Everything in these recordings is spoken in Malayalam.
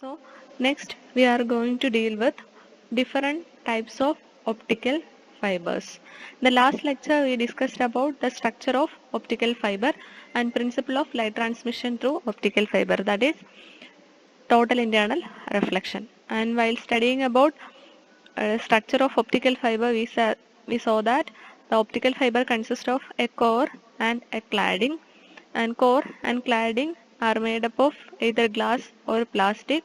So next we are going to deal with different types of optical fibers. The last lecture we discussed about the structure of optical fiber and principle of light transmission through optical fiber, that is total internal reflection. And while studying about structure of optical fiber, we saw that the optical fiber consists of a core and a cladding, and core and cladding are made up of either glass or plastic,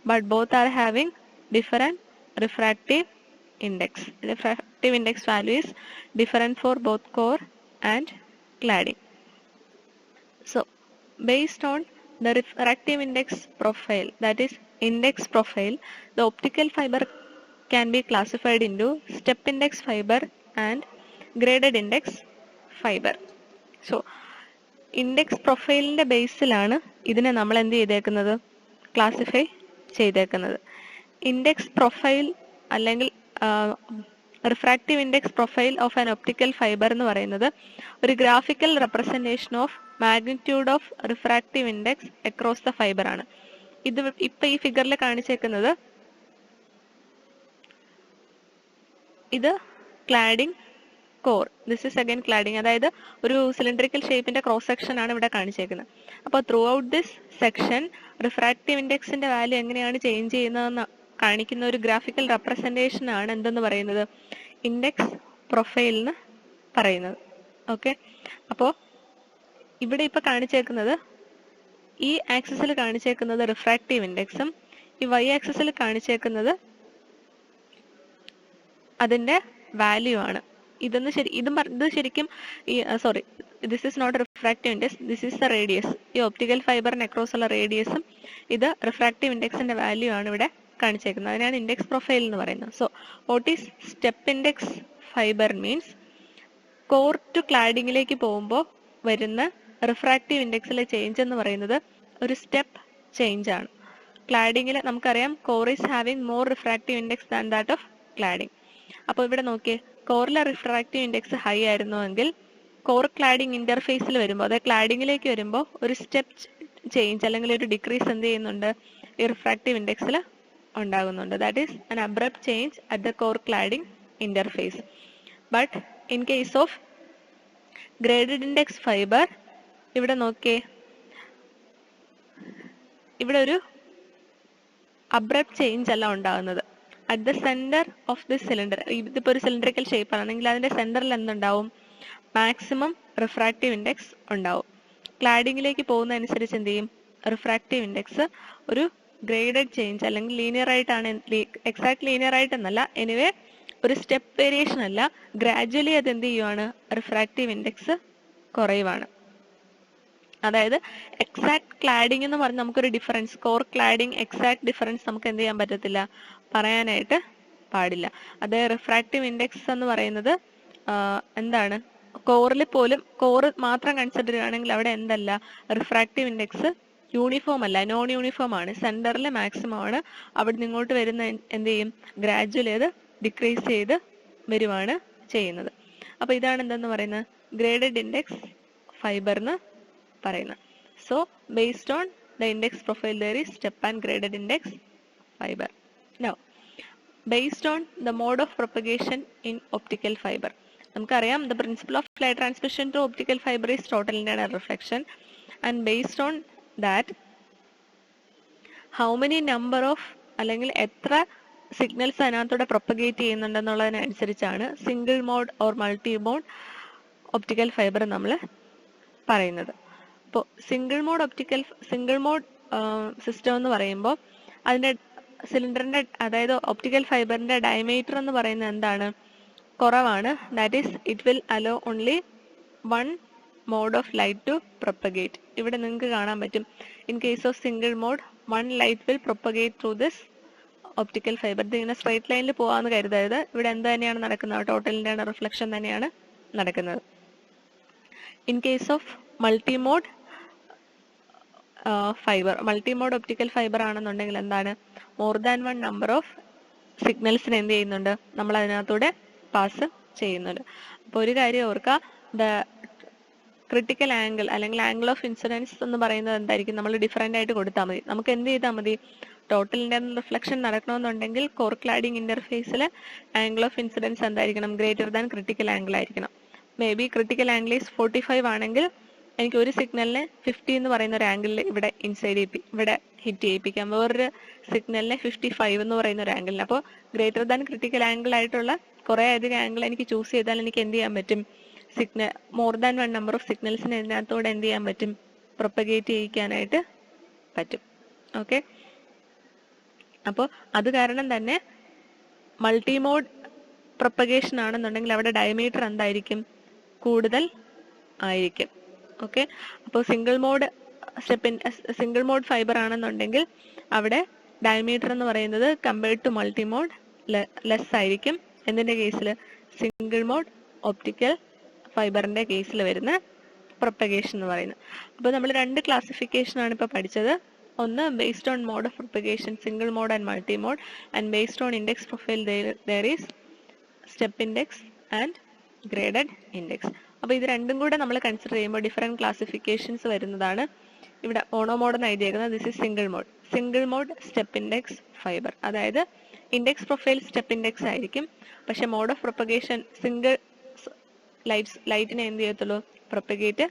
but both are having different refractive index. Refractive index value is different for both core and cladding. So based on the refractive index profile, that is index profile, the optical fiber can be classified into step index fiber and graded index fiber. So index പ്രൊഫൈലിൻ്റെ ബേസിലാണ് ഇതിനെ നമ്മൾ എന്ത് ചെയ്തേക്കുന്നത്, ക്ലാസിഫൈ ചെയ്തേക്കുന്നത്. ഇൻഡെക്സ് പ്രൊഫൈൽ അല്ലെങ്കിൽ refractive index profile of an optical fibre എന്ന് പറയുന്നത് ഒരു graphical representation of magnitude of refractive index across the fibre ആണ്. ഇത് ഇപ്പം ഈ ഫിഗറിൽ കാണിച്ചേക്കുന്നത് ഇത് cladding core, this is again cladding, അതായത് ഒരു സിലിണ്ടറിക്കൽ ഷേപ്പിന്റെ ക്രോസ് സെക്ഷൻ ആണ് ഇവിടെ കാണിച്ചേക്കുന്നത്. അപ്പോൾ throughout this section refractive ഇൻഡെക്സിന്റെ വാല്യൂ എങ്ങനെയാണ് ചേഞ്ച് ചെയ്യുന്നതെന്ന് കാണിക്കുന്ന ഒരു ഗ്രാഫിക്കൽ റെപ്രസെൻറ്റേഷൻ ആണ് എന്തെന്ന് പറയുന്നത്, ഇൻഡെക്സ് പ്രൊഫൈൽ എന്ന് പറയുന്നത്. ഓക്കെ, അപ്പോൾ ഇവിടെ ഇപ്പോൾ കാണിച്ചേക്കുന്നത് ഈ ആക്സിസിൽ കാണിച്ചേക്കുന്നത് റിഫ്രാക്റ്റീവ് ഇൻഡെക്സും ഈ വൈ ആക്സിസിൽ കാണിച്ചേക്കുന്നത് അതിന്റെ വാല്യൂ ആണ്. ഇത് ശരിക്കും sorry, this is not refractive index, this is the radius. ഈ ഒപ്റ്റിക്കൽ ഫൈബറിന് അക്രോസ് ഉള്ള റേഡിയസും ഇത് റിഫ്രാക്റ്റീവ് ഇൻഡെക്സിന്റെ വാല്യൂ ആണ് ഇവിടെ കാണിച്ചേക്കുന്നത്. അതിനാണ് ഇൻഡെക്സ് പ്രൊഫൈൽ എന്ന് പറയുന്നത്. So what is step index fibre means, core to ക്ലാഡിങ്ങിലേക്ക് പോകുമ്പോൾ വരുന്ന റിഫ്രാക്റ്റീവ് ഇൻഡെക്സിലെ ചേഞ്ച് എന്ന് പറയുന്നത് ഒരു സ്റ്റെപ്പ് ചേഞ്ച് ആണ്. ക്ലാഡിങ്ങിൽ നമുക്കറിയാം core is having more refractive index than that of cladding. അപ്പോൾ ഇവിടെ നോക്കിയേ, കോറിലെ റിഫ്രാക്റ്റീവ് ഇൻഡെക്സ് ഹൈ ആയിരുന്നുവെങ്കിൽ കോർ ക്ലാഡിംഗ് ഇന്റർഫേസിൽ വരുമ്പോൾ, അതായത് ക്ലാഡിങ്ങിലേക്ക് വരുമ്പോൾ ഒരു സ്റ്റെപ്പ് ചേഞ്ച് അല്ലെങ്കിൽ ഒരു ഡിക്രീസ് എന്ത് ചെയ്യുന്നുണ്ട്, ഈ റിഫ്രാക്റ്റീവ് ഇൻഡെക്സിൽ ഉണ്ടാകുന്നുണ്ട്. That is an abrupt change at the core cladding interface. But in case of graded index fibre, ഇവിടെ നോക്കിയേ, ഇവിടെ ഒരു അബ്രപ്റ്റ് ചേഞ്ച് അല്ല ഉണ്ടാകുന്നത്. At the centre of the cylinder, ഇതിപ്പോൾ ഒരു സിലിണ്ടറിക്കൽ ഷേപ്പ് ആണെങ്കിൽ അതിന്റെ സെന്ററിൽ എന്തുണ്ടാവും, മാക്സിമം റിഫ്രാക്റ്റീവ് ഇൻഡെക്സ് ഉണ്ടാവും. ക്ലാഡിങ്ങിലേക്ക് പോകുന്നതനുസരിച്ച് എന്ത് ചെയ്യും, റിഫ്രാക്റ്റീവ് ഇൻഡെക്സ് ഒരു ഗ്രേഡഡ് ചേഞ്ച് അല്ലെങ്കിൽ ലീനിയർ ആയിട്ടാണ്, എക്സാക്ട് ലീനിയർ ആയിട്ടെന്നല്ല, എനിവേ ഒരു സ്റ്റെപ്പ് വേരിയേഷൻ അല്ല, ഗ്രാജുവലി അത് എന്ത് ചെയ്യുവാണ്, റിഫ്രാക്റ്റീവ് ഇൻഡെക്സ് കുറയുവാണ്. അതായത് എക്സാക്ട് ക്ലാഡിംഗ് എന്ന് പറഞ്ഞ് നമുക്കൊരു difference, core cladding exact difference നമുക്ക് എന്ത് ചെയ്യാൻ പറ്റത്തില്ല, പറയാനായിട്ട് പാടില്ല. അത് റിഫ്രാക്റ്റീവ് ഇൻഡെക്സ് എന്ന് പറയുന്നത് എന്താണ്, കോറിൽ പോലും കോർ മാത്രം കൺസിഡർ ചെയ്യുകയാണെങ്കിൽ അവിടെ എന്തല്ല, റിഫ്രാക്റ്റീവ് ഇൻഡെക്സ് യൂണിഫോം അല്ല, നോൺ യൂണിഫോം ആണ്. സെന്ററിൽ മാക്സിമം ആണ്, അവിടെ നിന്ന് ഇങ്ങോട്ട് വരുന്ന എന്ത് ചെയ്യും, ഗ്രാജുവലി അത് ഡിക്രീസ് ചെയ്ത് വരുവാണ് ചെയ്യുന്നത്. അപ്പോൾ ഇതാണ് എന്തെന്ന് പറയുന്നത്, ഗ്രേഡഡ് ഇൻഡെക്സ് ഫൈബർ എന്ന് പറയുന്നത്. So based on the index profile there is step and graded index fibre. Now, based on the mode of propagation in optical fiber, നമുക്കറിയാം the principle of light transmission through optical fiber is total internal reflection, and based on that how many number of അല്ലെങ്കിൽ എത്ര സിഗ്നൽസ് അതിനകത്തൂടെ പ്രൊപ്പഗേറ്റ് ചെയ്യുന്നുണ്ടെന്നുള്ളതിനനുസരിച്ചാണ് single mode or multi mode optical fibre നമ്മൾ പറയുന്നത്. അപ്പോൾ സിംഗിൾ മോഡ് സിസ്റ്റം എന്ന് പറയുമ്പോൾ അതിൻ്റെ സിലിണ്ടറിന്റെ, അതായത് ഒപ്റ്റിക്കൽ ഫൈബറിന്റെ ഡയമീറ്റർ എന്ന് പറയുന്നത് എന്താണ്, കുറവാണ്. That is it will allow only one mode of light to propagate. ഇവിടെ നിങ്ങൾക്ക് കാണാൻ പറ്റും, in case of single mode one light will propagate through this optical fibre. ഇത് ഇങ്ങനെ സ്ട്രൈറ്റ് ലൈനിൽ പോകാമെന്ന് കരുതരുത്, ഇവിടെ എന്ത് തന്നെയാണ് നടക്കുന്നത്, ടോട്ടലിന്റെ റിഫ്ലക്ഷൻ തന്നെയാണ് നടക്കുന്നത്. In case of multi mode fibre, multi mode optical fibre ആണെന്നുണ്ടെങ്കിൽ എന്താണ്, more than one number of സിഗ്നൽസിന് എന്ത് ചെയ്യുന്നുണ്ട്, നമ്മൾ അതിനകത്തൂടെ പാസ് ചെയ്യുന്നുണ്ട്. അപ്പോൾ ഒരു കാര്യം ഓർക്കുക, ദ ക്രിട്ടിക്കൽ ആംഗിൾ അല്ലെങ്കിൽ ആംഗിൾ ഓഫ് ഇൻസിഡൻസ് എന്ന് പറയുന്നത് എന്തായിരിക്കും, നമ്മൾ ഡിഫറെൻ്റ് ആയിട്ട് കൊടുത്താൽ മതി. നമുക്ക് എന്ത് ചെയ്താൽ മതി, ടോട്ടൽ ഇന്റർണൽ റിഫ്ലക്ഷൻ നടക്കണമെന്നുണ്ടെങ്കിൽ കോർ ക്ലാഡിംഗ് ഇന്റർഫേസിൽ ആംഗിൾ ഓഫ് ഇൻസിഡൻസ് എന്തായിരിക്കണം? ഗ്രേറ്റർ ദാൻ ക്രിട്ടിക്കൽ ആംഗിൾ ആയിരിക്കണം. May be critical angle is 45 ആണെങ്കിൽ എനിക്ക് ഒരു സിഗ്നലിനെ 50 എന്ന് പറയുന്ന ഒരു ആംഗിളിൽ ഇവിടെ ഇവിടെ ഹിറ്റ് ചെയ്യിപ്പിക്കാം, വേറൊരു സിഗ്നലിനെ 55 എന്ന് പറയുന്ന ഒരു ആംഗിളിന്. അപ്പോൾ ഗ്രേറ്റർ ദാൻ ക്രിട്ടിക്കൽ ആംഗിൾ ആയിട്ടുള്ള കുറേ അധികം ആംഗിൾ എനിക്ക് ചൂസ് ചെയ്താൽ എനിക്ക് എന്ത് ചെയ്യാൻ പറ്റും? More than one number of സിഗ്നൽസിന് ഇതിനകത്തോടെ എന്ത് ചെയ്യാൻ പറ്റും? പ്രൊപ്പഗേറ്റ് ചെയ്യിക്കാനായിട്ട് പറ്റും. ഓക്കെ, അപ്പോൾ അത് കാരണം തന്നെ മൾട്ടിമോഡ് പ്രൊപ്പഗേഷൻ ആണെന്നുണ്ടെങ്കിൽ അവിടെ ഡയമീറ്റർ എന്തായിരിക്കും? കൂടുതൽ ആയിരിക്കും. ഓക്കെ, അപ്പോൾ സിംഗിൾ മോഡ് ഫൈബർ ആണെന്നുണ്ടെങ്കിൽ അവിടെ ഡയമീറ്റർ എന്ന് പറയുന്നത് കമ്പയർഡ് ടു മൾട്ടിമോഡ് ലെസ് ആയിരിക്കും. എന്തിന്റെ കേസിൽ? സിംഗിൾ മോഡ് ഒപ്റ്റിക്കൽ ഫൈബറിന്റെ കേസിൽ വരുന്ന പ്രൊപ്പഗേഷൻ എന്ന് പറയുന്നത്. അപ്പോൾ നമ്മൾ രണ്ട് ക്ലാസിഫിക്കേഷൻ ആണ് ഇപ്പോൾ പഠിച്ചത്. ഒന്ന് based on mode of propagation, single mode and multi mode, and based on index profile there is step index and graded index. അപ്പോൾ ഇത് രണ്ടും കൂടെ നമ്മൾ കൺസിഡർ ചെയ്യുമ്പോൾ ഡിഫറെന്റ് ക്ലാസിഫിക്കേഷൻസ് വരുന്നതാണ്. ഇവിടെ മോണോമോഡ് എന്ന് എഴുതിയേക്കുന്നത് this is single mode step index fibre. അതായത് ഇൻഡെക്സ് പ്രൊഫൈൽ സ്റ്റെപ്പ് ഇൻഡെക്സ് ആയിരിക്കും, പക്ഷെ മോഡ് ഓഫ് പ്രൊപ്പഗേഷൻ സിംഗിൾ ലൈറ്റിനെ എന്ത് ചെയ്യത്തുള്ളൂ? പ്രൊപ്പഗേറ്റ്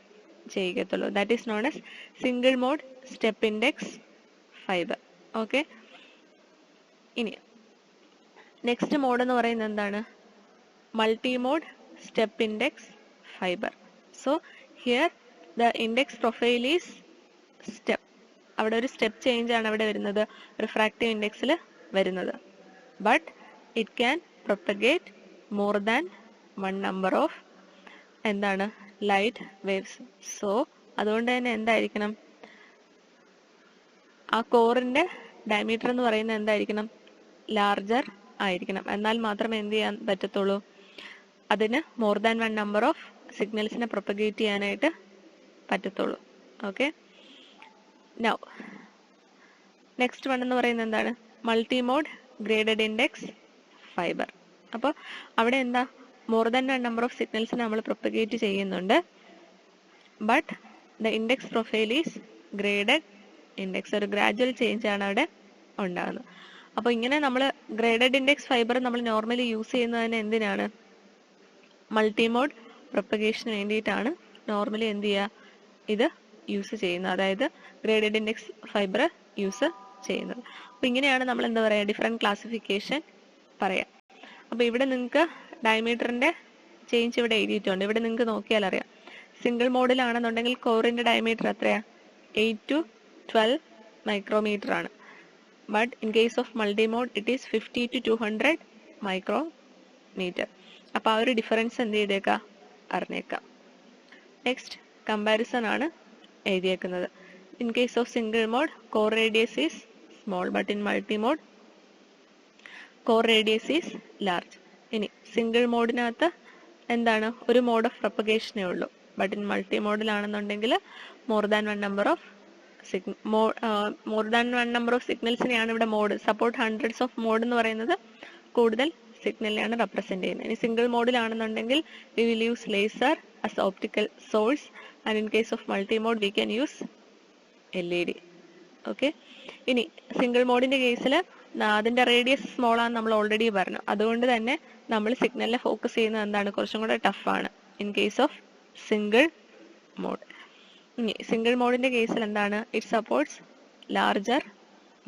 ചെയ്യത്തുള്ളൂ. That is known as single mode step index fibre. Okay, ഇനി നെക്സ്റ്റ് മോഡ് എന്ന് പറയുന്നത് എന്താണ്? Multi mode step index fibre. So here the index profile is step. അവിടെ ഒരു സ്റ്റെപ്പ് ചേഞ്ച് ആണ് അവിടെ വരുന്നത്, റിഫ്രാക്റ്റീവ് ഇൻഡെക്സിൽ വരുന്നത്. But it can propagate more than one number of എന്താണ്? Light waves. സോ അതുകൊണ്ട് തന്നെ എന്തായിരിക്കണം? ആ കോറിന്റെ ഡയമീറ്റർ എന്ന് പറയുന്നത് എന്തായിരിക്കണം? ലാർജർ ആയിരിക്കണം. എന്നാൽ മാത്രമേ എന്ത് ചെയ്യാൻ പറ്റത്തുള്ളൂ? അതിന് more than one number of സിഗ്നൽസിനെ പ്രൊപ്പഗേറ്റ് ചെയ്യാനായിട്ട് പറ്റത്തുള്ളൂ. ഓക്കെ, നൗ നെക്സ്റ്റ് വൺ എന്ന് പറയുന്നത് എന്താണ്? Multimode graded index fibre. അപ്പോൾ അവിടെ എന്താ? More than one number of സിഗ്നൽസിനെ നമ്മൾ പ്രൊപ്പഗേറ്റ് ചെയ്യുന്നുണ്ട്, but the index profile is graded index. ഒരു ഗ്രാജുവൽ ചേഞ്ച് ആണ് അവിടെ ഉണ്ടാകുന്നത്. അപ്പോൾ ഇങ്ങനെ നമ്മൾ ഗ്രേഡഡ് ഇൻഡെക്സ് ഫൈബർ നമ്മൾ നോർമലി യൂസ് ചെയ്യുന്നതിന് എന്തിനാണ്? മൾട്ടിമോഡ് പ്രൊപ്പഗേഷന് വേണ്ടിയിട്ടാണ് നോർമലി എന്ത് ചെയ്യുക? ഇത് യൂസ് ചെയ്യുന്നത്, അതായത് ഗ്രേഡഡ് ഇൻഡെക്സ് ഫൈബർ യൂസ് ചെയ്യുന്നത്. അപ്പോൾ ഇങ്ങനെയാണ് നമ്മൾ എന്താ പറയുക? ഡിഫറെൻറ്റ് ക്ലാസിഫിക്കേഷൻ പറയാം. അപ്പോൾ ഇവിടെ നിങ്ങൾക്ക് ഡയമീറ്ററിന്റെ ചേഞ്ച് ഇവിടെ എഴുതിയിട്ടുണ്ട്. ഇവിടെ നിങ്ങൾക്ക് നോക്കിയാൽ അറിയാം. സിംഗിൾ മോഡിലാണെന്നുണ്ടെങ്കിൽ കോറിന്റെ ഡയമീറ്റർ എത്രയാ? 8 to 12 മൈക്രോമീറ്റർ ആണ്. But in case of multi mode it is 50 to 200 micrometre. അപ്പോൾ ആ ഒരു ഡിഫറൻസ് എന്ത് ചെയ്തേക്കാം? അറിഞ്ഞേക്കാം. നെക്സ്റ്റ് കമ്പാരിസൺ ആണ് എഴുതിയേക്കുന്നത്. In case of single mode core radius is small, but in multi mode core radius is large. ഇനി സിംഗിൾ മോഡിനകത്ത് എന്താണ്? ഒരു മോഡ് ഓഫ് പ്രൊപ്പഗേഷനേ ഉള്ളൂ. ബട്ട് ഇൻ മൾട്ടി മോഡിലാണെന്നുണ്ടെങ്കിൽ more than one number of സിഗ്നൽസിനെയാണ് ഇവിടെ mode. Support hundreds of mode എന്ന് പറയുന്നത് കൂടുതൽ സിഗ്നലിനെയാണ് റെപ്രസെന്റ് ചെയ്യുന്നത്. ഇനി സിംഗിൾ മോഡിലാണെന്നുണ്ടെങ്കിൽ we will use laser as optical source, and in case of multi mode we can use LED. Okay, ഇനി സിംഗിൾ മോഡിന്റെ കേസിൽ അതിന്റെ റേഡിയസ് സ്മോൾ ആണെന്ന് നമ്മൾ ഓൾറെഡി പറഞ്ഞു. അതുകൊണ്ട് തന്നെ നമ്മൾ സിഗ്നലിനെ ഫോക്കസ് ചെയ്യുന്നത് എന്താണ്? കുറച്ചും കൂടെ ടഫാണ് in case of single mode. ഇനി സിംഗിൾ മോഡിന്റെ കേസിൽ എന്താണ്? It supports larger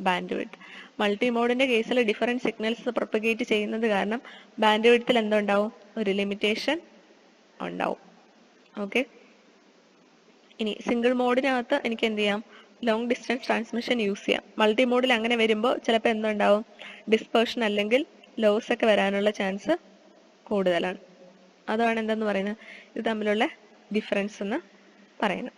bandwidth. Multi മോഡിന്റെ കേസിൽ ഡിഫറെന്റ് സിഗ്നൽസ് പ്രൊപ്പഗേറ്റ് ചെയ്യുന്നത് കാരണം ബാൻഡ് വിഡ്ത്തിൽ എന്തുണ്ടാവും? ഒരു ലിമിറ്റേഷൻ ഉണ്ടാവും. ഓക്കെ, ഇനി സിംഗിൾ മോഡിനകത്ത് എനിക്ക് എന്ത് ചെയ്യാം? ലോങ് ഡിസ്റ്റൻസ് ട്രാൻസ്മിഷൻ യൂസ് ചെയ്യാം. മൾട്ടി മോഡിൽ അങ്ങനെ വരുമ്പോൾ ചിലപ്പോൾ എന്തുണ്ടാവും? ഡിസ്പേർഷൻ അല്ലെങ്കിൽ ലോസ് ഒക്കെ വരാനുള്ള ചാൻസ് കൂടുതലാണ്. അതാണ് എന്തെന്ന് പറയുന്നത്? ഇത് തമ്മിലുള്ള ഡിഫറൻസ് എന്ന് പറയുന്നത്.